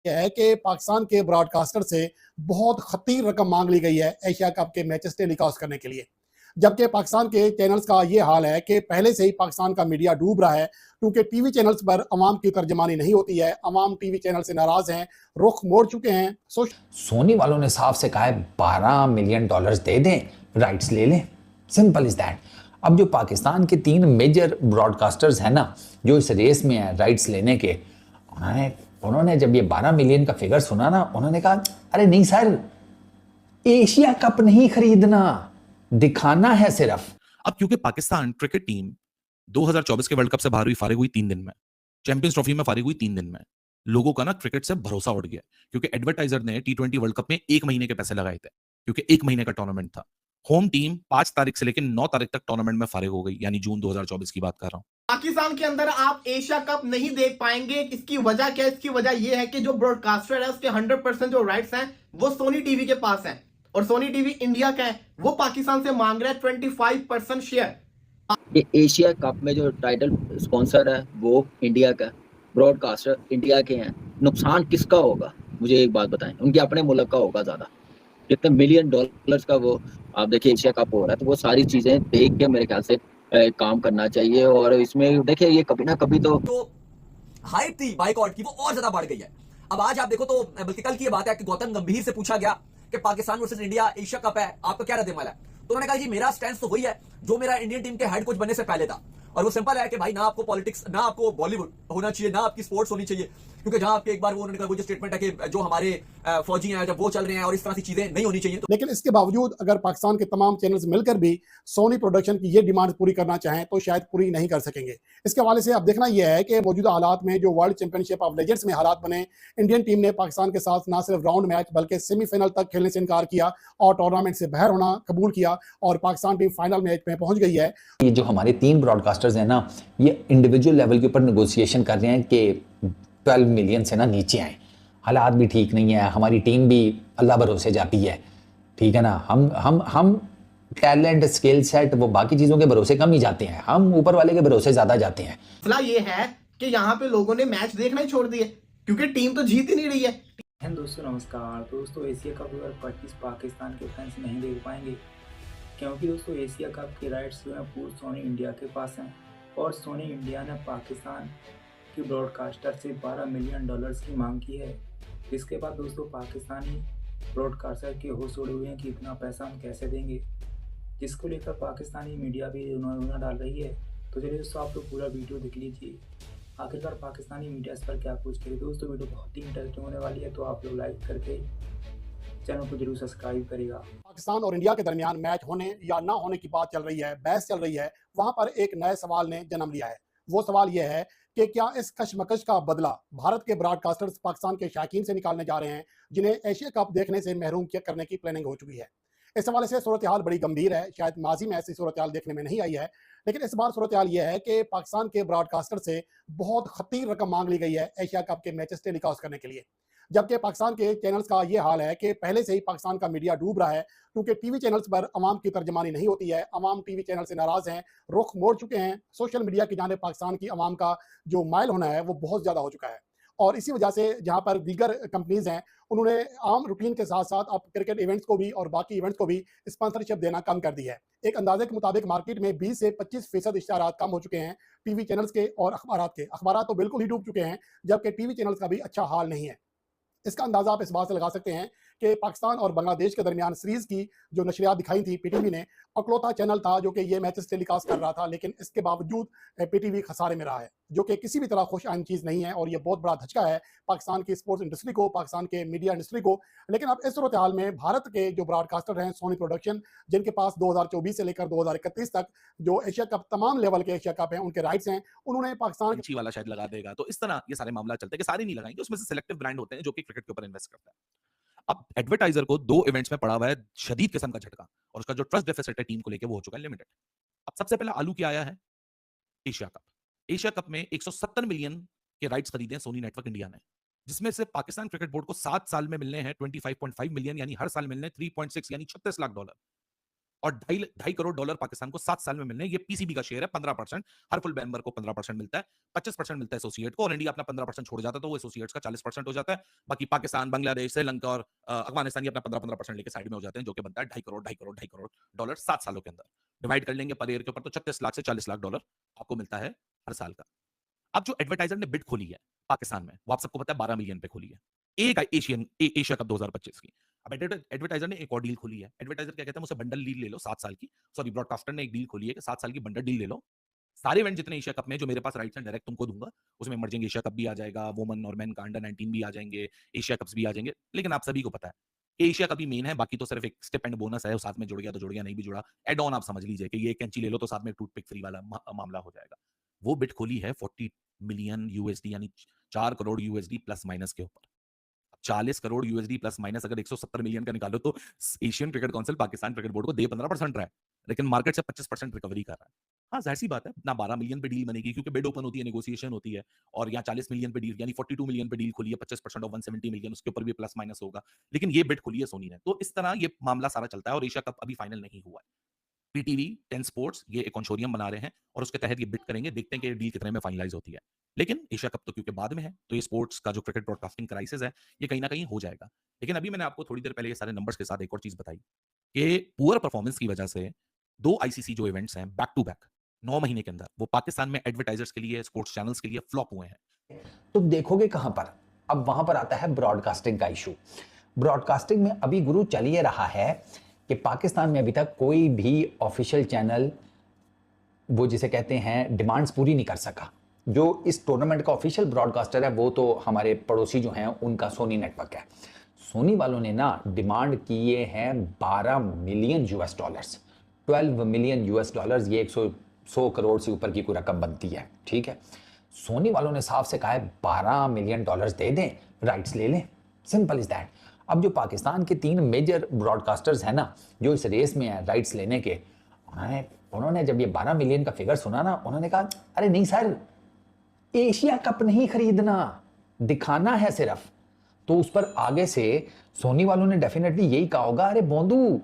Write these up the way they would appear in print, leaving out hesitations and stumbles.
है कि पाकिस्तान के ब्रॉडकास्टर से बहुत खतीर रकम मांग ली गई है एशिया कप के मैचेस टेलीकास्ट करने के लिए। जबकि पाकिस्तान के चैनल्स का ये हाल है कि पहले से ही पाकिस्तान का मीडिया डूब रहा है, क्योंकि टीवी चैनल्स पर अवाम की तर्जमानी नहीं होती है। अवाम टीवी चैनल से नाराज हैं, रुख मोड़ चुके हैं। सोनी वालों ने साफ से कहा है $12 मिलियन दे दें, राइट्स ले लें, सिंपल इज दैट। अब जो पाकिस्तान के 3 मेजर ब्रॉडकास्टर्स हैं ना, जो इस रेस में है राइट्स लेने के, उन्होंने जब ये 12 मिलियन का फिगर सुना ना, उन्होंने कहा अरे नहीं सर, एशिया कप नहीं खरीदना, दिखाना है सिर्फ। अब क्योंकि पाकिस्तान क्रिकेट टीम 2024 के वर्ल्ड कप से बाहर हुई, फारिग हुई 3 दिन में, चैंपियंस ट्रॉफी में फारिग हुई 3 दिन में, लोगों का ना क्रिकेट से भरोसा उठ गया, क्योंकि एडवर्टाइजर ने T20 वर्ल्ड कप में 1 महीने के पैसे लगाए थे, क्योंकि 1 महीने का टूर्नामेंट था। होम टीम 5 तारीख से लेकर 9 तारीख तक टूर्नामेंट में फारिग हो गई, यानी जून 2024 की बात कर रहा हूं। पाकिस्तान के अंदर आप एशिया कप नहीं देख पाएंगे। इसकी वजह क्या है? इसकी वजह यह है कि जो ब्रॉडकास्टर है उसके 100% जो राइट्स हैं वो सोनी टीवी के पास हैं, और सोनी टीवी इंडिया का है, वो पाकिस्तान से मांग रहा है 25% शेयर। ये एशिया कप में जो टाइटल स्पॉन्सर है वो इंडिया का, ब्रॉडकास्टर इंडिया के हैं। नुकसान किसका होगा मुझे एक बात बताएं। उनके अपने मुल्क का होगा ज्यादा। कितने $1 मिलियन का वो आप देखिए एशिया कप हो रहा है, तो वो सारी चीजें देख के मेरे ख्याल से काम करना चाहिए। और इसमें देखिए ये कभी ना कभी तो हाइप थी बाइकआउट की, वो और ज्यादा बढ़ गई है। अब आज आप देखो तो बल्कि कल की ये बात है कि गौतम गंभीर से पूछा गया कि Pakistan versus India Asia cup है, आपका क्या रद्द अमल है? तो उन्होंने कहा जी मेरा स्टैंड तो वही है जो मेरा इंडियन टीम के हेड कोच बनने से पहले था, और वो सिंपल है कि भाई ना आपको पॉलिटिक्स, ना आपको बॉलीवुड होना चाहिए, ना आपकी स्पोर्ट्स होनी चाहिए, क्योंकि जहां आपके एक बार वो उन्होंने कहा वो जो स्टेटमेंट है कि जो हमारे फौजी हैं जब वो चल रहे हैं और इस तरह की चीजें नहीं होनी चाहिए। लेकिन इसके बावजूद अगर पाकिस्तान के तमाम चैनल्स मिलकर भी सोनी प्रोडक्शन की ये डिमांड पूरी करना चाहें तो शायद पूरी नहीं कर सकेंगे। इसके हवाले से अब देखना यह है कि मौजूदा हालात में जो वर्ल्ड चैंपियनशिप ऑफ लेजेंड्स में हालात बने, इंडियन टीम ने पाकिस्तान के साथ ना सिर्फ राउंड मैच बल्कि सेमीफाइनल तक खेलने से इनकार किया और टूर्नामेंट से बाहर होना कबूल किया, और पाकिस्तान टीम फाइनल मैच में पहुंच गई है। ये जो हमारे 3 ब्रॉडकास्टर्स हैं ना, ये इंडिविजुअल लेवल के ऊपर नेगोशिएशन कर रहे हैं कि 12 मिलियन से ना नीचे आए। हालात भी ठीक नहीं है, हमारी टीम भी अल्लाह भरोसे जाती है, ठीक है ना। हम टैलेंट, स्किल सेट, वो बाकी चीजों के भरोसे कम ही जाते हैं, हम ऊपर वाले के भरोसे ज्यादा जाते हैं। मसला ये है कि यहाँ पे लोगों ने मैच देखना ही छोड़ दिए, क्योंकि टीम तो जीत ही नहीं रही है। दोस्तों नमस्कार। दोस्तों एशिया कप 2025 पाकिस्तान के फैंस नहीं देख पाएंगे, क्योंकि दोस्तों एशिया कप के राइट्स जो हैं पूरे सोनी इंडिया के पास हैं, और सोनी इंडिया ने पाकिस्तान के ब्रॉडकास्टर से $12 मिलियन की मांग की है। इसके बाद दोस्तों पाकिस्तानी ब्रॉडकास्टर के होश उड़े हुए हैं कि इतना पैसा हम कैसे देंगे, जिसको लेकर पाकिस्तानी मीडिया भी उन्होंने डाल रही है। तो चलिए दोस्तों आप लोग पूरा वीडियो देख लीजिए, आखिरकार पाकिस्तानी मीडिया इस पर क्या कुछ करे। दोस्तों वीडियो बहुत ही इंटरेस्टिंग होने वाली है, तो आप लोग लाइक करके चैनल को जरूर सब्सक्राइब करेगा। पाकिस्तान और इंडिया के दरमियान मैच होने या ना होने की बात चल रही है, बहस चल रही है। वहां पर एक नए सवाल ने जन्म लिया है। वो सवाल यह है कि क्या इस कशमकश का बदला भारत के ब्रॉडकास्टर्स पाकिस्तान के शौकीन से निकालने जा रहे हैं, जिन्हें एशिया कप देखने से महरूम करने की प्लानिंग हो चुकी है। इस हवाले से सूरत हाल बड़ी गंभीर है। शायद माजी में ऐसी सूरत हाल देखने में नहीं आई है, लेकिन इस बार सूरत हाल यह है कि पाकिस्तान के ब्रॉडकास्टर से बहुत खतीर रकम मांग ली गई है एशिया कप के मैचेस टेलीकास्ट करने के लिए। जबकि पाकिस्तान के चैनल्स का ये हाल है कि पहले से ही पाकिस्तान का मीडिया डूब रहा है, क्योंकि टीवी चैनल्स पर अवाम की तर्जमानी नहीं होती है। अवाम टीवी चैनल से नाराज हैं, रुख मोड़ चुके हैं। सोशल मीडिया की जानिब पाकिस्तान की अवाम का जो माइल होना है वो बहुत ज़्यादा हो चुका है, और इसी वजह से जहां पर दीगर कंपनीज हैं उन्होंने आम रूटीन के साथ साथ अब क्रिकेट इवेंट्स को भी और बाकी इवेंट्स को भी स्पॉन्सरशिप देना कम कर दी है। एक अंदाजे के मुताबिक मार्केट में 20 से 25% इश्तिहारात कम हो चुके हैं टीवी चैनल्स के और अखबारात के। अखबारात तो बिल्कुल ही डूब चुके हैं, जबकि टीवी चैनल्स का भी अच्छा हाल नहीं है। इसका अंदाजा आप इस बात से लगा सकते हैं कि पाकिस्तान और बांग्लादेश के दरमियान सीरीज की जो नशरियात दिखाई थी पीटीवी ने, अकलौता चैनल था जो कि ये मैचेस टेलीकास्ट कर रहा था, लेकिन इसके बावजूद पीटीवी खसारे में रहा है, जो कि किसी भी तरह खुश आइन चीज़ नहीं है, और ये बहुत बड़ा धचका है पाकिस्तान की स्पोर्ट्स इंडस्ट्री को, पाकिस्तान के मीडिया इंडस्ट्री को। लेकिन अब इस सूरत हाल में भारत के जो ब्रॉडकास्टर हैं सोनी प्रोडक्शन, जिनके पास 2024 से लेकर 2031 तक जो एशिया कप, तमाम लेवल के एशिया कप हैं उनके राइट्स हैं, उन्होंने पाकिस्तान अच्छी वाला शायद लगा देगा। तो इस तरह ये सारे मामला चलते हैं कि सारे नहीं लगाएंगे, उसमें से सिलेक्टिव ब्रांड होते हैं जो कि क्रिकेट के ऊपर इन्वेस्ट करता है। अब एडवर्टाइजर को 2 इवेंट्स में पड़ा हुआ है शदीद किस्म का झटका, और उसका जो ट्रस्ट डेफिसिट है टीम को लेके वो हो चुका है लिमिटेड। अब सबसे पहले आलू क्या आया है? Asia cup. एशिया कप में 170 मिलियन के राइट्स खरीदे हैं सोनी नेटवर्क इंडिया ने, जिसमें से पाकिस्तान क्रिकेट बोर्ड को 7 साल में मिलने हैं 25.5 मिलियन, यानी हर साल मिलने 3.6 यानी $36 लाख। और ढाई करोड़ डॉलर पाकिस्तान को 7 साल में मिलने। ये पीसीबी का शेयर है 15%, हर फुल मेंबर को 15% मिलता है, 25% मिलता है एसोसिएट को, और इंडिया अपना 15% छोड़ जाता है तो वो एसोसिएट्स का 40% हो जाता है। बाकी पाकिस्तान, बांग्लादेश, श्रीलंका और अफगानिस्तान ये अपना 15% लेके साइड में हो जाते हैं, जो कि बनता है 2.5 करोड़ डॉलर 7 सालों के अंदर। डिवाइड कर लेंगे पर ईयर के ऊपर तो 36 लाख से 40 लाख डॉलर आपको मिलता है हर साल का। अब जो एडवर्टाइजर ने बिड खोली है पाकिस्तान में, वो आप सबको पता है 12 मिलियन पे खोली है एक एशिया कप 2025 की। अब एडवर्टाइजर ने एक और डील खोली है। एडवर्टाइजर क्या कहता है, मुझसे बंडल डील ले लो 7 साल की, सॉरी ब्रॉडकास्टर ने एक डील खोली है कि 7 साल की बंडल डील ले लो, सारे इवेंट जितने एशिया कप में जो मेरे पास राइट्स हैं डायरेक्ट तुमको दूंगा, उसमें इमर्जिंग एशिया कप भी आ जाएगा, वुमेन और मेन का अंडर 19 भी आ जाएंगे, एशिया कप्स भी आ जाएंगे। लेकिन आप सभी को पता है एशिया कप ही मेन है, बाकी तो सिर्फ एक स्टेप एंड बोनस है, वो साथ में जुड़ गया तो जुड़ गया, नहीं भी जुड़ा एड ऑन आप समझ लीजिए कि ये कैंची ले लो तो साथ में टूथपिक फ्री वाला मामला हो जाएगा। वो बिड खोली है 40 मिलियन यूएसडी यानी 4 करोड़ यूएसडी प्लस माइनस के ऊपर। 40 करोड़ यूएसडी प्लस माइनस अगर 170 मिलियन का निकालो तो Asian cricket council Pakistan cricket board को दे 15% रहा है, लेकिन मार्केट से 25% रिकवरी कर रहा है। हाँ जाहिर सी बात है ना 12 मिलियन पे डील बनेगी क्योंकि बिड ओपन होती है, नेगोशिएशन होती है, और यहाँ 40 मिलियन पे डील यानी 42 मिलियन पे डील खोली है, 25% ऑफ 170 मिलियन उसके ऊपर भी प्लस माइनस होगा, लेकिन ये बिड खोली है सोनी ने। तो इस तरह ये मामला सारा चलता है और एशिया कप अभी फाइनल नहीं हुआ है। पीटीवी 10 स्पोर्ट्स ये एक कंसोर्टियम बना रहे हैं और उसके तहत ये बिड करेंगे, देखते हैं कि डील कितने में फाइनलाइज होती है। लेकिन एशिया कप तो क्योंकि बाद में है तो ये स्पोर्ट्स का जो क्रिकेट ब्रॉडकास्टिंग क्राइसिस है ये कहीं ना कहीं हो जाएगा। लेकिन अभी मैंने आपको थोड़ी देर पहले ये सारे नंबर्स के साथ एक और चीज बताई कि पुअर परफॉर्मेंस की वजह से 2 आईसीसी जो इवेंट्स हैं बैक टू बैक 9 महीने के अंदर वो पाकिस्तान में एडवर्टाइजर्स के लिए, स्पोर्ट्स चैनल्स के लिए फ्लॉप हुए हैं। तो देखोगे कहां पर, अब वहां पर आता है ब्रॉडकास्टिंग का इशू। ब्रॉडकास्टिंग में अभी गुरु चल ये रहा है कि पाकिस्तान में अभी तक कोई भी ऑफिशियल चैनल वो जिसे कहते हैं डिमांड्स पूरी नहीं कर सका। जो इस टूर्नामेंट का ऑफिशियल ब्रॉडकास्टर है वो तो हमारे पड़ोसी जो हैं उनका सोनी नेटवर्क है। सोनी वालों ने ना डिमांड किए हैं 12 million US dollars, 12 million US dollars, ये 100 करोड़ से ऊपर की कोई रकम बनती है, ठीक है। सोनी वालों ने साफ से कहा है 12 मिलियन डॉलर्स दे दें, राइट्स ले लें, सिंपल इज दैट। अब जो पाकिस्तान के 3 मेजर ब्रॉडकास्टर्स हैं ना जो इस रेस में है राइट्स लेने के, उन्होंने जब ये 12 मिलियन का फिगर सुना ना उन्होंने कहा अरे नहीं सर, एशिया कप नहीं खरीदना, दिखाना है सिर्फ। तो उस पर आगे से सोनी वालों ने डेफिनेटली यही कहा होगा, अरे बोंदू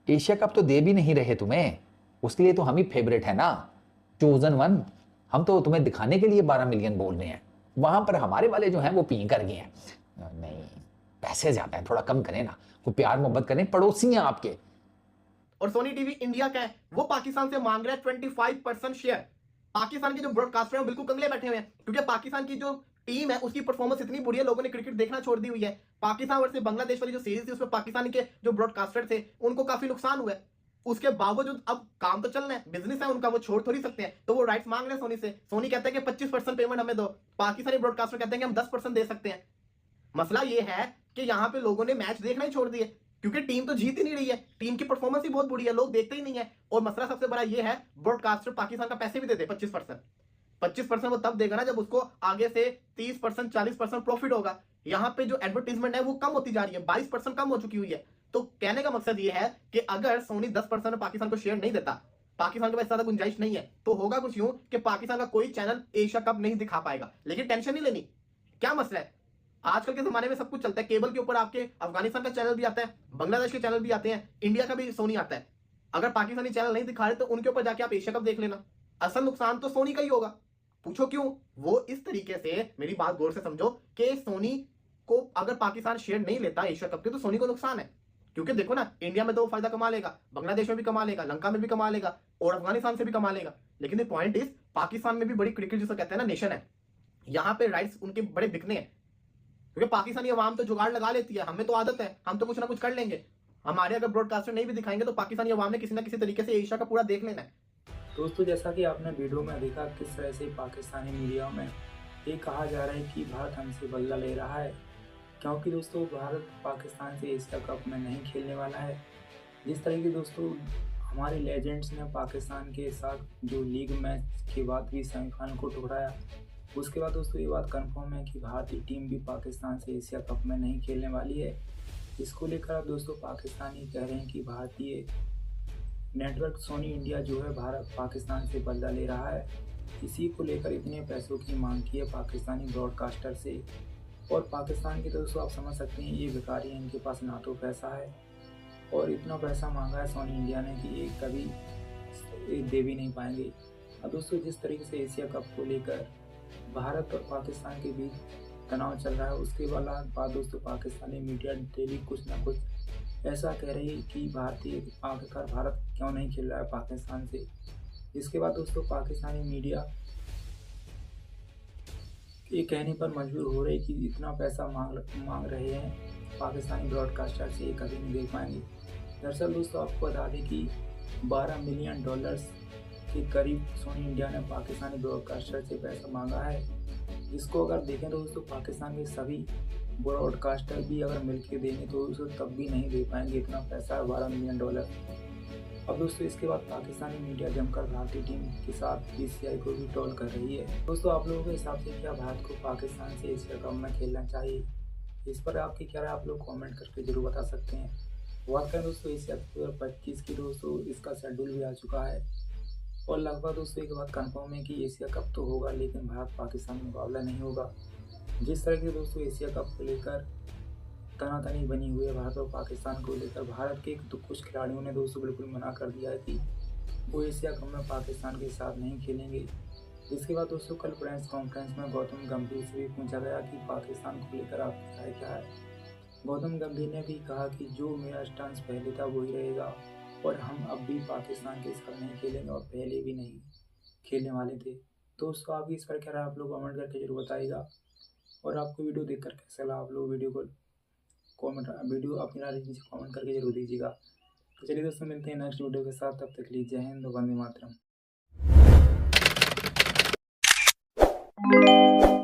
एशिया कप तो दे भी नहीं रहे तुम्हें, उसके लिए तो हम ही फेवरेट है ना, चोजन वन, हम तो तुम्हें दिखाने के लिए 12 मिलियन बोल रहे हैं। वहां पर हमारे वाले जो हैं वो पी कर गए हैं, नहीं पैसे ज्यादा है, थोड़ा कम करें ना, कोई प्यार मोहब्बत करें, पड़ोसी हैं आपके। और सोनी टीवी इंडिया का है, वो पाकिस्तान से मांग रहा है 25% शेयर। पाकिस्तान के जो ब्रॉडकास्टर हैं बिल्कुल कंगले बैठे हुए हैं क्योंकि पाकिस्तान की जो टीम है उसकी परफॉर्मेंस इतनी बुरी है, लोगों ने क्रिकेट देखना छोड़ दी हुई है। पाकिस्तान वर्सेस बांग्लादेश वाली जो सीरीज थी उसमें पाकिस्तान के जो ब्रॉडकास्टर थे उनको काफी नुकसान हुआ है। उसके बावजूद अब काम तो चलना है, बिजनेस है उनका, वो छोड़ थोड़ी सकते हैं, तो वो राइट्स मांग रहे हैं सोनी से। सोनी कहता है कि 25% पेमेंट हमें दो, पाकिस्तानी ब्रॉडकास्टर कहते हैं कि हम 10% दे सकते हैं। मसला ये है कि यहाँ पे लोगों ने मैच देखना ही छोड़ दिए क्योंकि टीम तो जीत ही नहीं रही है, टीम की परफॉर्मेंस ही बहुत बुरी है, लोग देखते ही नहीं है। और मसला सबसे बड़ा ये है ब्रॉडकास्टर पाकिस्तान का पैसे भी देते 25% वो तब देगा ना जब उसको आगे से 30% 40% प्रॉफिट होगा। यहाँ पे जो एडवर्टीजमेंट है वो कम होती जा रही है, 22% कम हो चुकी हुई है। तो कहने का मकसद ये है कि अगर सोनी 10% पाकिस्तान को शेयर नहीं देता, पाकिस्तान के पास ज्यादा गुंजाइश नहीं है, तो होगा कुछ यूं कि पाकिस्तान का कोई चैनल एशिया कप नहीं दिखा पाएगा। लेकिन टेंशन नहीं लेनी, क्या मसला है, आजकल के जमाने में सब कुछ चलता है। केबल के ऊपर आपके अफगानिस्तान का चैनल भी आता है, बांग्लादेश के चैनल भी आते हैं, इंडिया का भी सोनी आता है। अगर पाकिस्तानी चैनल नहीं दिखा रहे तो उनके ऊपर जाके आप एशिया कप देख लेना, असल नुकसान तो सोनी का ही होगा। पूछो क्यों? वो इस तरीके से, मेरी बात गौर से समझो, कि सोनी को अगर पाकिस्तान शेयर नहीं लेता एशिया कप के तो सोनी को नुकसान है। क्योंकि देखो ना, इंडिया में तो फायदा कमा लेगा, बांग्लादेश में भी कमा लेगा, लंका में भी कमा लेगा और अफगानिस्तान से भी कमा लेगा। लेकिन पॉइंट इज पाकिस्तान में भी बड़ी क्रिकेट जिसे कहते हैं ना नेशन है, यहाँ पे राइट्स उनके बड़े बिकने हैं। क्योंकि पाकिस्तानी अवाम तो जुगाड़ लगा लेती है, हमें तो आदत है, हम तो कुछ ना कुछ कर लेंगे। हमारे अगर ब्रॉडकास्टर नहीं भी दिखाएंगे तो पाकिस्तानी अवाम ने किसी ना किसी तरीके से एशिया का पूरा देख लेना है। दोस्तों, जैसा कि आपने वीडियो में देखा किस तरह से पाकिस्तानी मीडिया में ये कहा जा रहा है कि भारत हमसे बदला ले रहा है, क्योंकि दोस्तों भारत पाकिस्तान से एशिया कप में नहीं खेलने वाला है। जिस तरह की दोस्तों हमारे लेजेंड्स ने पाकिस्तान के साथ जो लीग मैच के बाद भी सेमीफाइनल को टकराया, उसके बाद दोस्तों ये बात कंफर्म है कि भारतीय टीम भी पाकिस्तान से एशिया कप में नहीं खेलने वाली है। इसको लेकर अब दोस्तों पाकिस्तानी कह रहे हैं कि भारतीय नेटवर्क सोनी इंडिया जो है भारत पाकिस्तान से बदला ले रहा है। इसी को लेकर इतने पैसों की मांग की है पाकिस्तानी ब्रॉडकास्टर से। और पाकिस्तान के दोस्तों आप समझ सकते हैं ये भिखारी हैं, इनके पास ना तो पैसा है और इतना पैसा मांगा है सोनी इंडिया ने कि ये कभी दे भी नहीं पाएंगे। अब दोस्तों जिस तरीके से एशिया कप को लेकर भारत और पाकिस्तान के बीच तनाव चल रहा है, उसके बाद दोस्तों पाकिस्तानी मीडिया डेली कुछ ना कुछ ऐसा कह रही है कि भारतीय आखिरकार भारत क्यों नहीं खेल रहा है पाकिस्तान से। जिसके बाद दोस्तों पाकिस्तानी मीडिया ये कहने पर मजबूर हो रही कि इतना पैसा मांग रहे हैं पाकिस्तानी ब्रॉडकास्टर से, ये कभी नहीं दे पाएंगे। दरअसल दोस्तों आपको बता दें कि $12 मिलियन के करीब सोनी इंडिया ने पाकिस्तानी ब्रॉडकास्टर से पैसा मांगा है, जिसको अगर देखें तो दोस्तों पाकिस्तान के सभी ब्रॉडकास्टर भी अगर मिलकर देंगे तो दोस्तों तब भी नहीं दे पाएंगे इतना पैसा, $12 मिलियन। अब दोस्तों इसके बाद पाकिस्तानी मीडिया जमकर भारतीय टीम के साथ बीसीसीआई को भी ट्रोल कर रही है। दोस्तों आप लोगों के हिसाब से क्या भारत को पाकिस्तान से एशिया कप में खेलना चाहिए? इस पर आपकी क्या राय आप लोग कमेंट करके जरूर बता सकते हैं। बात करें दोस्तों एशिया कप 2025 की, दोस्तों इसका शेड्यूल भी आ चुका है और लगभग दोस्तों एक बात कंफर्म है कि एशिया कप तो होगा लेकिन भारत पाकिस्तान मुकाबला नहीं होगा। जिस तरह के दोस्तों एशिया कप को लेकर तनातनी बनी हुई है भारत और पाकिस्तान को लेकर, भारत के तो कुछ खिलाड़ियों ने दोस्तों बिल्कुल मना कर दिया है कि वो एशिया कप में पाकिस्तान के साथ नहीं खेलेंगे। इसके बाद दोस्तों कल प्रेस कॉन्फ्रेंस में गौतम गंभीर से भी पूछा गया कि पाकिस्तान को लेकर आपकी राय क्या है। गौतम गंभीर ने भी कहा कि जो मेरा स्टांस पहले था वही रहेगा और हम अब भी पाकिस्तान के साथ नहीं खेलेंगे और पहले भी नहीं खेलने वाले थे। दोस्तों आपकी इस पर क्या राय आप लोग कमेंट करके जरूर बताइएगा और आपको वीडियो देखकर कैसा लगा आप लोग वीडियो अपनी राय नीचे कमेंट करके जरूर दीजिएगा। तो चलिए दोस्तों मिलते हैं नेक्स्ट वीडियो के साथ, तब तक लीजिए जय हिंद, वंदे मातरम।